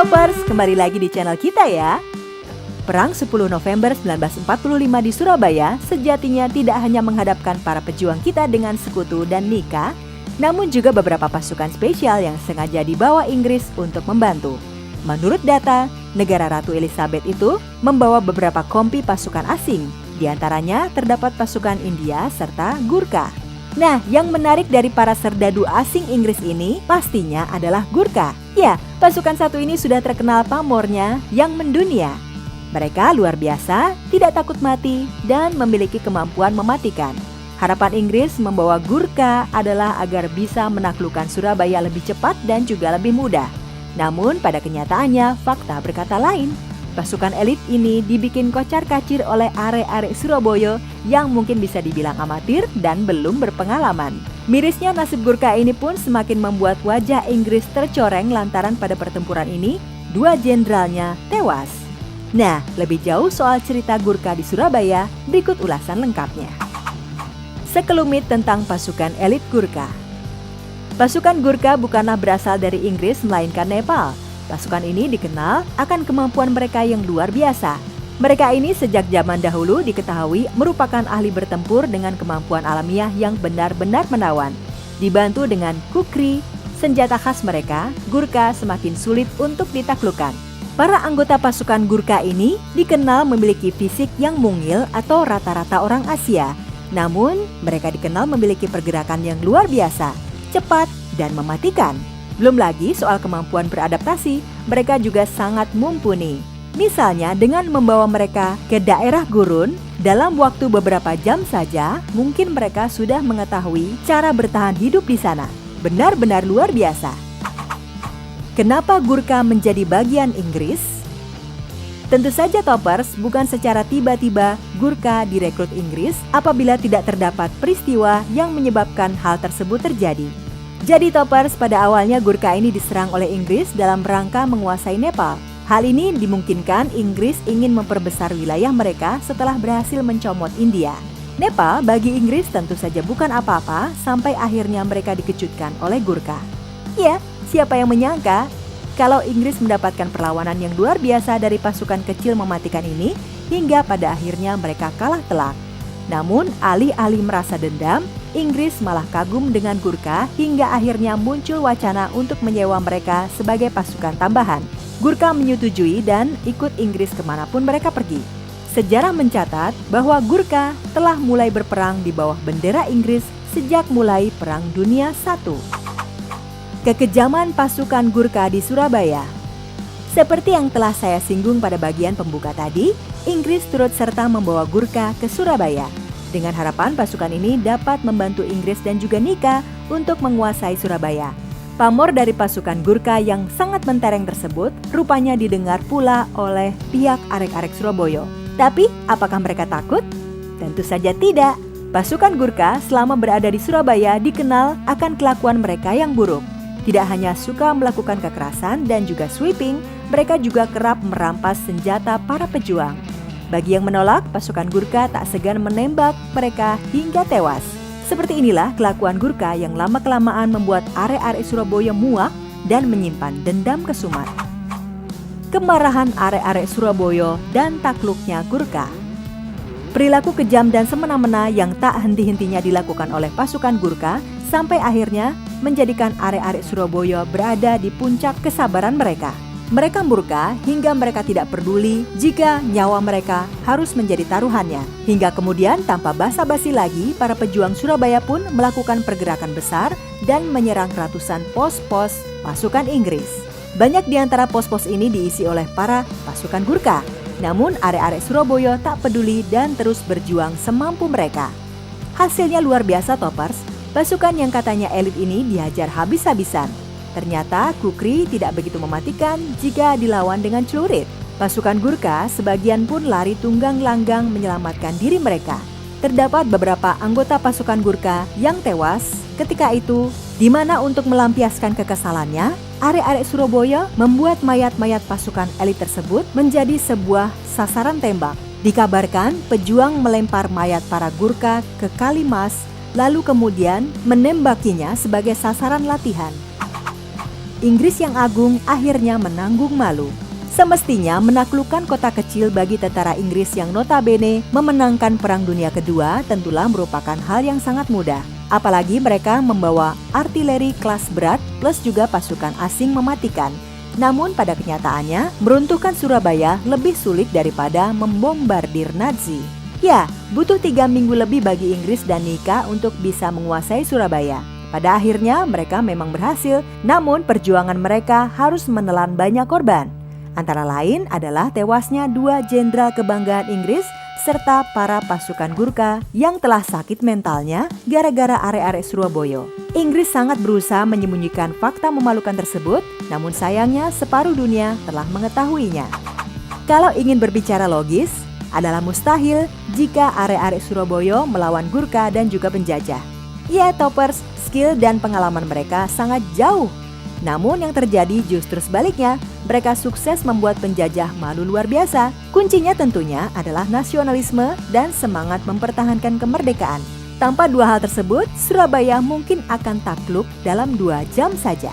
Toppers, kembali lagi di channel kita ya. Perang 10 November 1945 di Surabaya sejatinya tidak hanya menghadapkan para pejuang kita dengan sekutu dan Nika, namun juga beberapa pasukan spesial yang sengaja dibawa Inggris untuk membantu. Menurut data, negara Ratu Elizabeth itu membawa beberapa kompi pasukan asing, di antaranya terdapat pasukan India serta Gurkha. Nah, yang menarik dari para serdadu asing Inggris ini pastinya adalah Gurkha. Ya, pasukan satu ini sudah terkenal pamornya yang mendunia. Mereka luar biasa, tidak takut mati, dan memiliki kemampuan mematikan. Harapan Inggris membawa Gurkha adalah agar bisa menaklukkan Surabaya lebih cepat dan juga lebih mudah. Namun pada kenyataannya, fakta berkata lain. Pasukan elit ini dibikin kocar-kacir oleh arek-arek Surabaya yang mungkin bisa dibilang amatir dan belum berpengalaman. Mirisnya nasib Gurkha ini pun semakin membuat wajah Inggris tercoreng lantaran pada pertempuran ini, 2 jenderalnya tewas. Nah, lebih jauh soal cerita Gurkha di Surabaya, berikut ulasan lengkapnya. Sekelumit tentang pasukan elit Gurkha. Pasukan Gurkha bukanlah berasal dari Inggris melainkan Nepal. Pasukan ini dikenal akan kemampuan mereka yang luar biasa. Mereka ini sejak zaman dahulu diketahui merupakan ahli bertempur dengan kemampuan alamiah yang benar-benar menawan. Dibantu dengan kukri, senjata khas mereka, Gurkha semakin sulit untuk ditaklukkan. Para anggota pasukan Gurkha ini dikenal memiliki fisik yang mungil atau rata-rata orang Asia. Namun, mereka dikenal memiliki pergerakan yang luar biasa, cepat, dan mematikan. Belum lagi soal kemampuan beradaptasi, mereka juga sangat mumpuni. Misalnya dengan membawa mereka ke daerah gurun, dalam waktu beberapa jam saja, mungkin mereka sudah mengetahui cara bertahan hidup di sana. Benar-benar luar biasa. Kenapa Gurkha menjadi bagian Inggris? Tentu saja Toppers, bukan secara tiba-tiba Gurkha direkrut Inggris apabila tidak terdapat peristiwa yang menyebabkan hal tersebut terjadi. Jadi Toppers, pada awalnya Gurkha ini diserang oleh Inggris dalam rangka menguasai Nepal. Hal ini dimungkinkan Inggris ingin memperbesar wilayah mereka setelah berhasil mencomot India. Nepal bagi Inggris tentu saja bukan apa-apa sampai akhirnya mereka dikejutkan oleh Gurkha. Ya, siapa yang menyangka kalau Inggris mendapatkan perlawanan yang luar biasa dari pasukan kecil mematikan ini hingga pada akhirnya mereka kalah telak. Namun alih-alih merasa dendam, Inggris malah kagum dengan Gurkha hingga akhirnya muncul wacana untuk menyewa mereka sebagai pasukan tambahan. Gurkha menyetujui dan ikut Inggris kemanapun mereka pergi. Sejarah mencatat bahwa Gurkha telah mulai berperang di bawah bendera Inggris sejak mulai Perang Dunia I. Kekejaman pasukan Gurkha di Surabaya. Seperti yang telah saya singgung pada bagian pembuka tadi, Inggris turut serta membawa Gurkha ke Surabaya. Dengan harapan pasukan ini dapat membantu Inggris dan juga Nika untuk menguasai Surabaya. Pamor dari pasukan Gurkha yang sangat mentereng tersebut rupanya didengar pula oleh pihak arek-arek Surabaya. Tapi apakah mereka takut? Tentu saja tidak. Pasukan Gurkha selama berada di Surabaya dikenal akan kelakuan mereka yang buruk. Tidak hanya suka melakukan kekerasan dan juga sweeping, mereka juga kerap merampas senjata para pejuang. Bagi yang menolak, pasukan Gurkha tak segan menembak mereka hingga tewas. Seperti inilah kelakuan Gurkha yang lama-kelamaan membuat arek-arek Surabaya muak dan menyimpan dendam kesumat. Kemarahan arek-arek Surabaya dan takluknya Gurkha. Perilaku kejam dan semena-mena yang tak henti-hentinya dilakukan oleh pasukan Gurkha sampai akhirnya menjadikan arek-arek Surabaya berada di puncak kesabaran mereka. Mereka murka hingga mereka tidak peduli jika nyawa mereka harus menjadi taruhannya. Hingga kemudian tanpa basa-basi lagi, para pejuang Surabaya pun melakukan pergerakan besar dan menyerang ratusan pos-pos pasukan Inggris. Banyak di antara pos-pos ini diisi oleh para pasukan Gurkha. Namun arek-arek Surabaya tak peduli dan terus berjuang semampu mereka. Hasilnya luar biasa Toppers, pasukan yang katanya elit ini dihajar habis-habisan. Ternyata kukri tidak begitu mematikan jika dilawan dengan celurit. Pasukan Gurkha sebagian pun lari tunggang langgang menyelamatkan diri mereka. Terdapat beberapa anggota pasukan Gurkha yang tewas ketika itu, di mana untuk melampiaskan kekesalannya, arek-arek Surabaya membuat mayat-mayat pasukan elit tersebut menjadi sebuah sasaran tembak. Dikabarkan pejuang melempar mayat para Gurkha ke Kalimas, lalu kemudian menembakinya sebagai sasaran latihan. Inggris yang agung akhirnya menanggung malu. Semestinya menaklukkan kota kecil bagi tentara Inggris yang notabene memenangkan Perang Dunia Kedua tentulah merupakan hal yang sangat mudah. Apalagi mereka membawa artileri kelas berat plus juga pasukan asing mematikan. Namun pada kenyataannya, meruntuhkan Surabaya lebih sulit daripada membombardir Nazi. Ya, butuh 3 minggu lebih bagi Inggris dan Nika untuk bisa menguasai Surabaya. Pada akhirnya mereka memang berhasil, namun perjuangan mereka harus menelan banyak korban. Antara lain adalah tewasnya 2 jenderal kebanggaan Inggris serta para pasukan Gurkha yang telah sakit mentalnya gara-gara arek-arek Surabaya. Inggris sangat berusaha menyembunyikan fakta memalukan tersebut, namun sayangnya separuh dunia telah mengetahuinya. Kalau ingin berbicara logis, adalah mustahil jika arek-arek Surabaya melawan Gurkha dan juga penjajah. Ya, toppers, skill dan pengalaman mereka sangat jauh. Namun yang terjadi justru sebaliknya, mereka sukses membuat penjajah malu luar biasa. Kuncinya tentunya adalah nasionalisme dan semangat mempertahankan kemerdekaan. Tanpa 2 hal tersebut, Surabaya mungkin akan takluk dalam 2 jam saja.